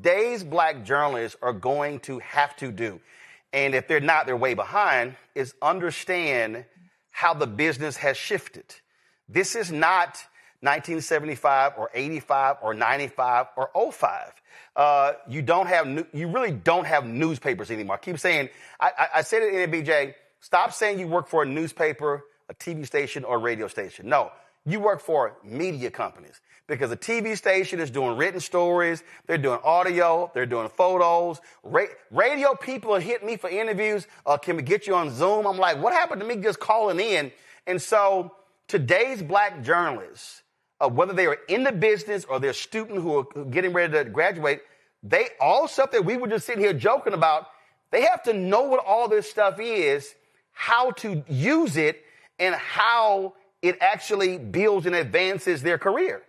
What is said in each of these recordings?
today's black journalists are going to have to do, and if they're not, they're way behind, is understand how the business has shifted. This is not 1975 or 85 or 95 or 05. You really don't have newspapers anymore. I keep saying, I said it in NABJ, stop saying you work for a newspaper, a TV station, or a radio station. No, you work for media companies, because a TV station is doing written stories, they're doing audio, they're doing photos. Radio people are hitting me for interviews. Can we get you on Zoom? I'm like, what happened to me just calling in? And so today's black journalists, whether they are in the business or they're a student who are getting ready to graduate, they all stuff that we were just sitting here joking about, they have to know what all this stuff is, how to use it, and how it actually builds and advances their career.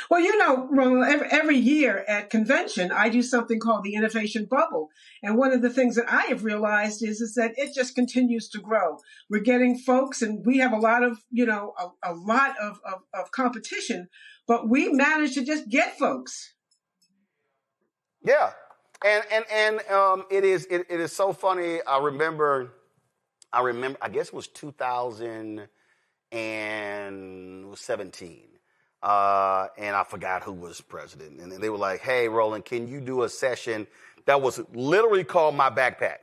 Well, you know, Roland, every year at convention, I do something called the innovation bubble. And one of the things that I have realized is that it just continues to grow. We're getting folks, and we have a lot of, a lot of competition, but we managed to just get folks. Yeah. And it is so funny. I remember, I guess it was 2017. And I forgot who was president. And they were like, hey, Roland, can you do a session that was literally called My Backpack?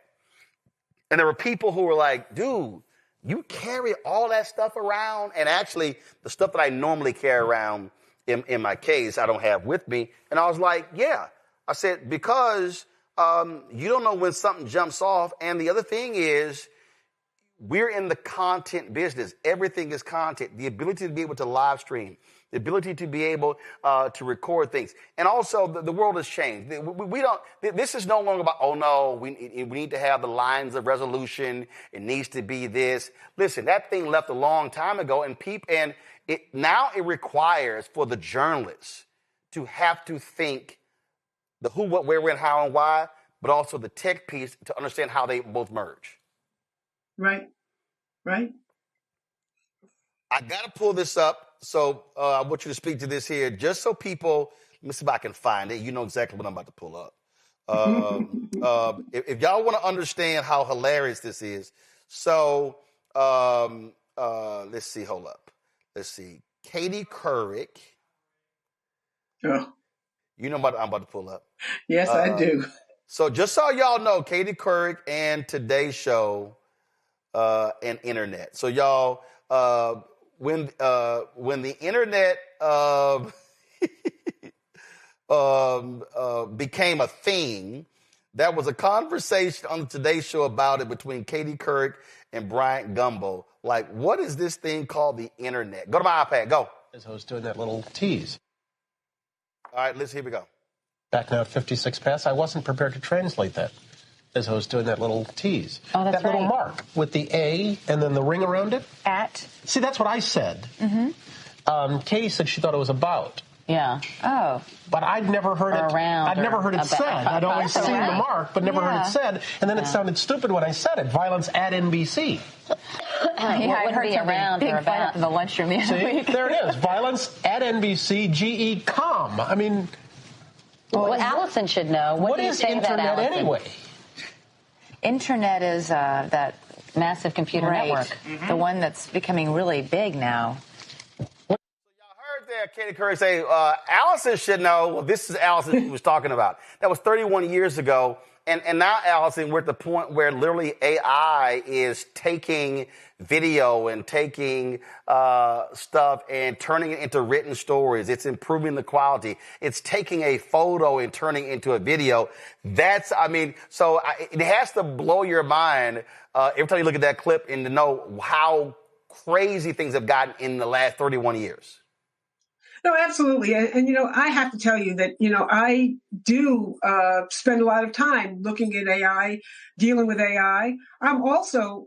And there were people who were like, dude, you carry all that stuff around? And actually, the stuff that I normally carry around in my case, I don't have with me. And I was like, yeah. I said, because you don't know when something jumps off. And the other thing is, we're in the content business. Everything is content. The ability to be able to live stream, the ability to be able to record things. And also, the world has changed. This is no longer about, oh, no, we need to have the lines of resolution. It needs to be this. Listen, that thing left a long time ago, and now it requires for the journalists to have to think the who, what, where, when, how, and why, but also the tech piece to understand how they both merge. Right. I got to pull this up. So I want you to speak to this here, just so people, let me see if I can find it. You know exactly what I'm about to pull up. If y'all want to understand how hilarious this is. So let's see, hold up. Let's see. Katie Couric. Oh. You know what I'm about to pull up? Yes, I do. So just so y'all know, Katie Couric and Today's Show and internet. So y'all, when the internet became a thing, there was a conversation on the Today Show about it between Katie Couric and Bryant Gumbel. Like, what is this thing called the internet? Go to my iPad. Go. As I was doing that little tease. All right, here we go. Back now at 56 past, I wasn't prepared to translate that as I was doing that little tease. Oh, that's that little mark with the A and then the ring around it. At. See, that's what I said. Mm-hmm. Katie said she thought it was about. Yeah. Oh. But I'd never heard it. I'd never heard it said. I'd always seen the mark, but never heard it said. And then it sounded stupid when I said it. Violence at NBC. I heard around or about in the lunchroom the other week. There it is. Violence at NBC. GE.com. I mean. Well, Allison should know. What do you is say internet that, anyway? Internet is that massive computer network, the one that's becoming really big now. Katie Couric say, Allison should know. Well, this is Allison she was talking about. That was 31 years ago. And now, Allison, we're at the point where literally AI is taking video and taking stuff and turning it into written stories. It's improving the quality. It's taking a photo and turning it into a video. So it has to blow your mind every time you look at that clip and to know how crazy things have gotten in the last 31 years. No, absolutely. And I have to tell you that, I do spend a lot of time looking at AI, dealing with AI. I'm also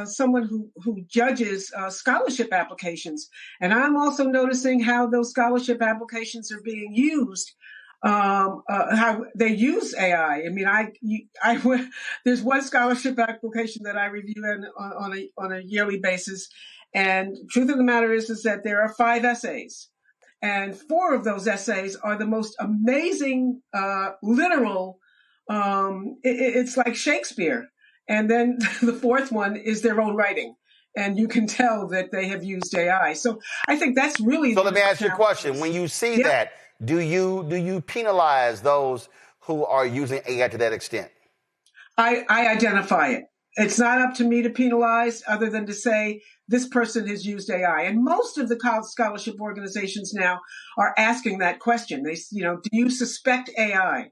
someone who judges scholarship applications. And I'm also noticing how those scholarship applications are being used, how they use AI. I mean, there's one scholarship application that I review on a yearly basis. And truth of the matter is that there are 5 essays. And 4 of those essays are the most amazing, literal. It's like Shakespeare. And then the 4th one is their own writing. And you can tell that they have used AI. So I think that's really. So let me ask you a question. When you see that, do you penalize those who are using AI to that extent? I identify it. It's not up to me to penalize, other than to say this person has used AI. And most of the college scholarship organizations now are asking that question. They, do you suspect AI?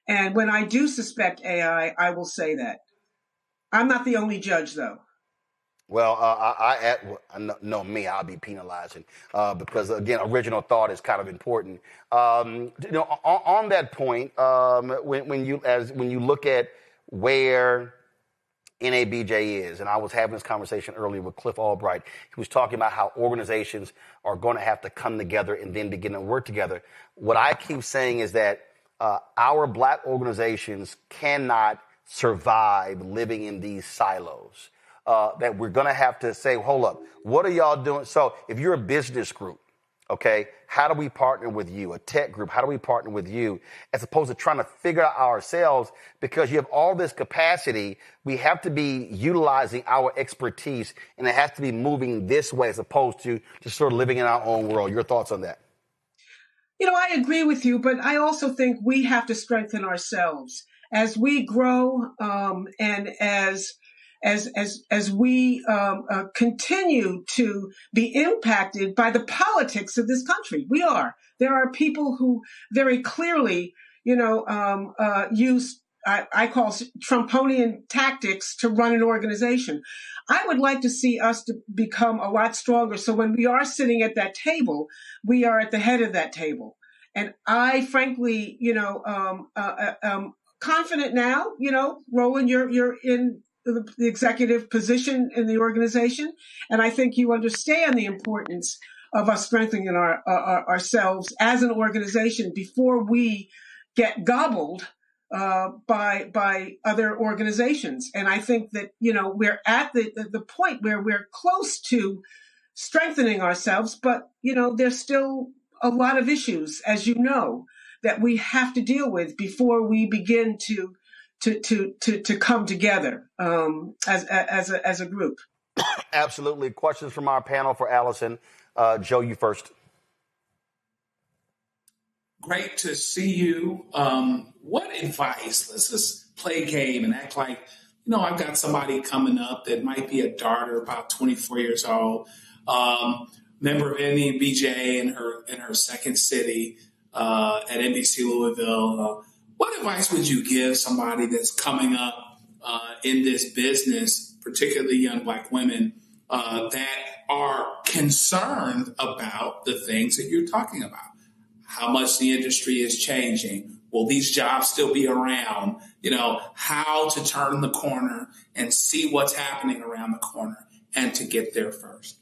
And when I do suspect AI, I will say that. I'm not the only judge, though. Well, I'll be penalizing because, again, original thought is kind of important. On that point, when you look at where NABJ is, and I was having this conversation earlier with Cliff Albright. He was talking about how organizations are going to have to come together and then begin to work together. What I keep saying is that our black organizations cannot survive living in these silos. That we're going to have to say, hold up, what are y'all doing? So if you're a business group, okay, how do we partner with you? A tech group, how do we partner with you? As opposed to trying to figure out ourselves, because you have all this capacity, we have to be utilizing our expertise, and it has to be moving this way as opposed to just sort of living in our own world. Your thoughts on that? I agree with you, but I also think we have to strengthen ourselves as we grow, and as we continue to be impacted by the politics of this country. We are. There are people who very clearly, use, I call Trumponian tactics to run an organization. I would like to see us to become a lot stronger. So when we are sitting at that table, we are at the head of that table. And I frankly, confident now, Roland, you're in the executive position in the organization. And I think you understand the importance of us strengthening ourselves as an organization before we get gobbled by other organizations. And I think that, we're at the point where we're close to strengthening ourselves, but, there's still a lot of issues, as you know, that we have to deal with before we begin to come together as a group. Absolutely. Questions from our panel for Allison. Joe, you first. Great to see you. What advice? Let's just play a game and act like, I've got somebody coming up that might be a daughter, about 24 years old, member of NABJ in her second city at NBC Louisville. What advice would you give somebody that's coming up in this business, particularly young black women, that are concerned about the things that you're talking about? How much the industry is changing? Will these jobs still be around? How to turn the corner and see what's happening around the corner and to get there first.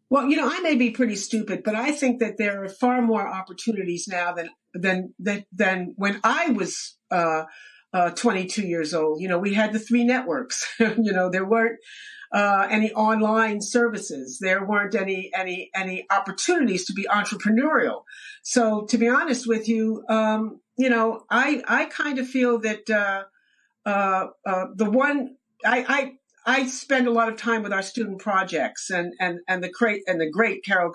Well, I may be pretty stupid, but I think that there are far more opportunities now than when I was 22 years old. We had the 3 networks. There weren't any online services. There weren't any opportunities to be entrepreneurial. So to be honest with you, I kind of feel that I spend a lot of time with our student projects and the great Carol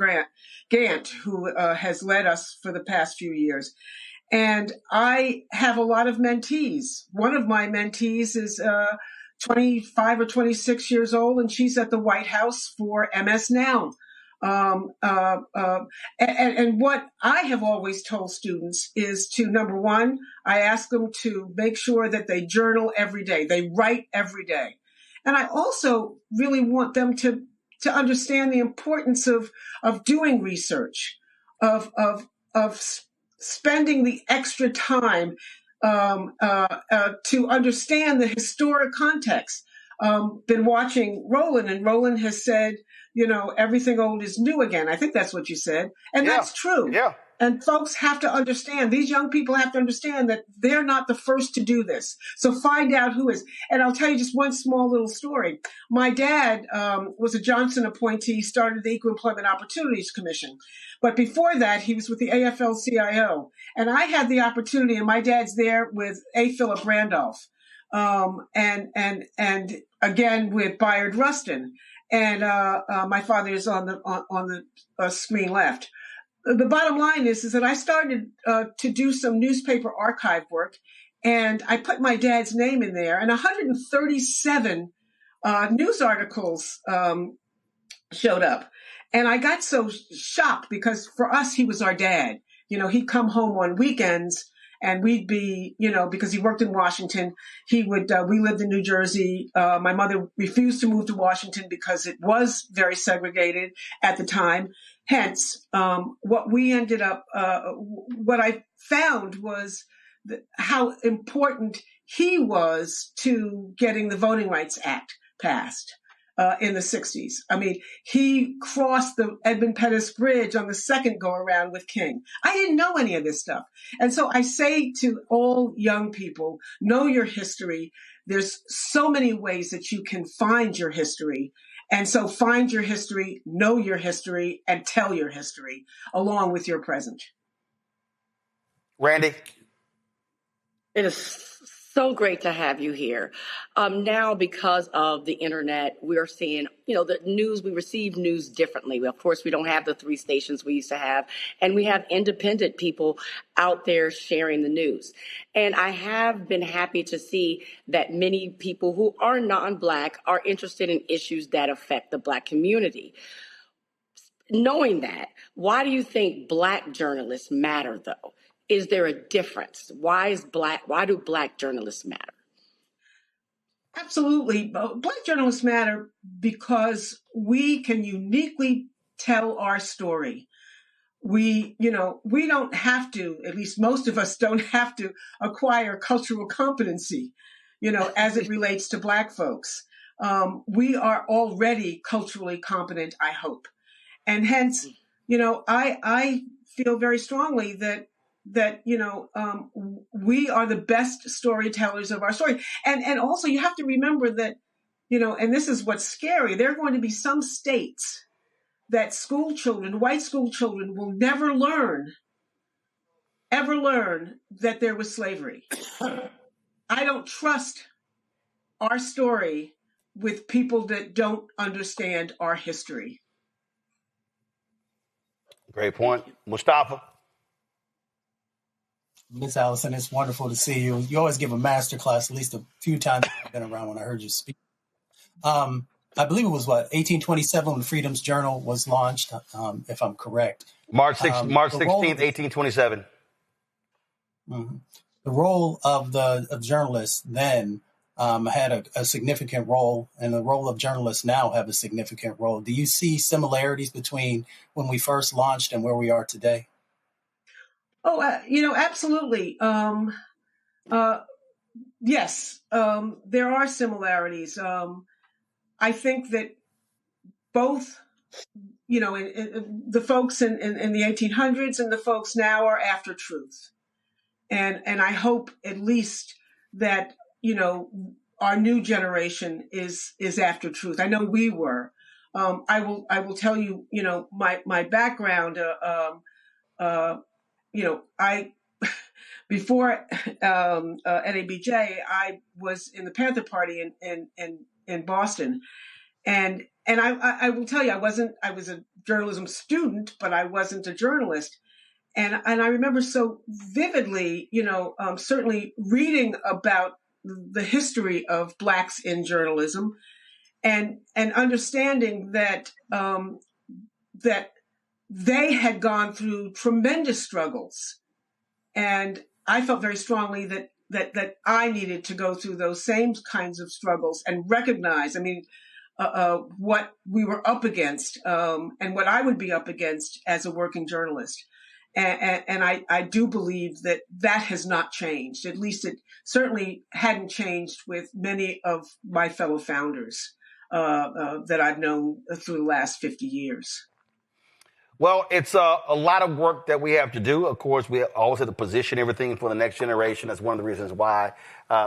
Gant, who has led us for the past few years. And I have a lot of mentees. One of my mentees is 25 or 26 years old, and she's at the White House for MS Now. And what I have always told students is to, number one, I ask them to make sure that they journal every day. They write every day. And I also really want them to understand the importance of doing research, of spending the extra time to understand the historic context. Been watching Roland, and Roland has said, everything old is new again. I think that's what you said. And that's true. Yeah. And folks have to understand, these young people have to understand that they're not the first to do this. So find out who is. And I'll tell you just one small little story. My dad was a Johnson appointee, started the Equal Employment Opportunities Commission. But before that, he was with the AFL-CIO. And I had the opportunity, and my dad's there with A. Philip Randolph, and again with Bayard Rustin. And my father is on the screen left. The bottom line is that I started to do some newspaper archive work, and I put my dad's name in there, and 137 news articles showed up. And I got so shocked because for us, he was our dad. You know, he'd come home on weekends and we'd be, you know, because he worked in Washington, he would, we lived in New Jersey. My mother refused to move to Washington because it was very segregated at the time. Hence, what we ended up, what I found was how important he was to getting the Voting Rights Act passed. In the 60s. I mean, he crossed the Edmund Pettus Bridge on the second go around with King. I didn't know any of this stuff. And so I say to all young people, know your history. There's so many ways that you can find your history. And so find your history, know your history, and tell your history along with your present. Randy? It is so great to have you here. Now, because of the internet, we're seeing, you know, the news, we receive news differently. Of course, we don't have the 3 stations we used to have, and we have independent people out there sharing the news. And I have been happy to see that many people who are non-Black are interested in issues that affect the Black community. Knowing that, why do you think Black journalists matter, though? Is there a difference? Why do Black journalists matter? Absolutely. Black journalists matter because we can uniquely tell our story. We don't have to, at least most of us don't have to acquire cultural competency, you know, as it relates to Black folks. We are already culturally competent, I hope. And hence, you know, I feel very strongly that you know, we are the best storytellers of our story. And also you have to remember that, you know, and this is what's scary, there are going to be some states that white school children will never ever learn that there was slavery. I don't trust our story with people that don't understand our history. Great point. Mustafa? Miss Allison, it's wonderful to see you. You always give a master class, at least a few times I've been around when I heard you speak. I believe it was 1827 when Freedom's Journal was launched, if I'm correct. March 16th, 1827. Mm-hmm. The role of journalists then had a significant role, and the role of journalists now have a significant role. Do you see similarities between when we first launched and where we are today? Oh, you know, absolutely. Yes, there are similarities. I think that both, you know, the folks in the 1800s and the folks now are after truth. And I hope at least that, you know, our new generation is after truth. I know we were. I will tell you, you know, my background, you know, before NABJ, I was in the Panther Party in Boston, and I will tell you, I was a journalism student, but I wasn't a journalist, and I remember so vividly, you know, certainly reading about the history of Blacks in journalism, and understanding that that they had gone through tremendous struggles. And I felt very strongly that I needed to go through those same kinds of struggles and recognize, I mean, what we were up against, and what I would be up against as a working journalist. And I do believe that has not changed. At least it certainly hadn't changed with many of my fellow founders that I've known through the last 50 years. Well, it's a lot of work that we have to do. Of course, we always have to position everything for the next generation. That's one of the reasons why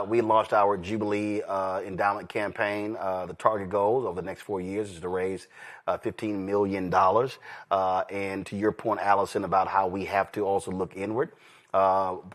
we launched our Jubilee endowment campaign. The target goals over the next 4 years is to raise $15 million. And to your point, Allison, about how we have to also look inward.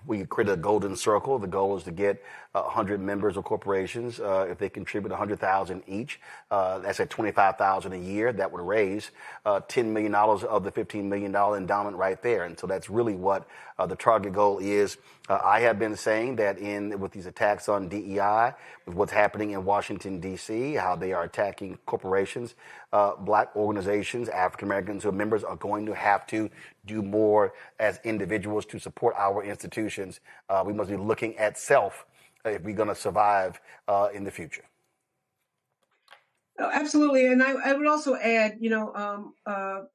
We created a golden circle. The goal is to get 100 members of corporations. If they contribute $100,000 each, that's at $25,000 a year. That would raise $10 million of the $15 million endowment right there. And so that's really what the target goal is. I have been saying that with these attacks on DEI, with what's happening in Washington, D.C., how they are attacking corporations, black organizations, African Americans who are members are going to have to do more as individuals to support our institutions. We must be looking at self if we're going to survive in the future. Oh, absolutely. And I would also add,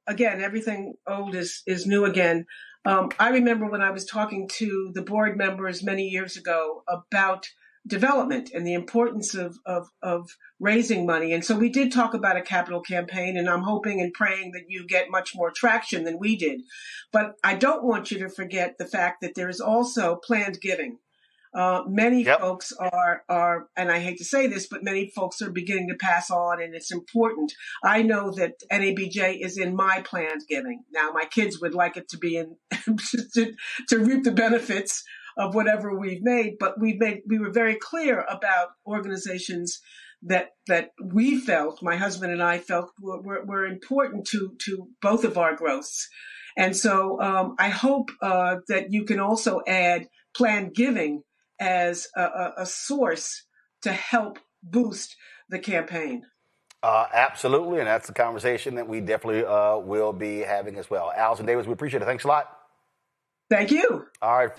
again, everything old is new again. I remember when I was talking to the board members many years ago about development and the importance of raising money. And so we did talk about a capital campaign, and I'm hoping and praying that you get much more traction than we did. But I don't want you to forget the fact that there is also planned giving. Many folks are, and I hate to say this, but many folks are beginning to pass on, and it's important. I know that NABJ is in my planned giving. Now, my kids would like it to be in to reap the benefits of whatever we've made, but we were very clear about organizations that we felt, my husband and I felt, were important to both of our growths. And so I hope that you can also add planned giving as a source to help boost the campaign. Absolutely, and that's the conversation that we definitely will be having as well. Allison Davis, we appreciate it. Thanks a lot. Thank you. All right.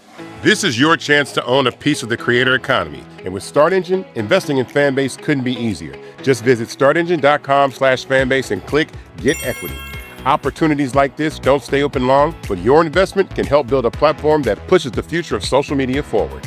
This is your chance to own a piece of the creator economy. And with Start Engine, investing in Fanbase couldn't be easier. Just visit startengine.com/fanbase and click Get Equity. Opportunities like this don't stay open long, but your investment can help build a platform that pushes the future of social media forward.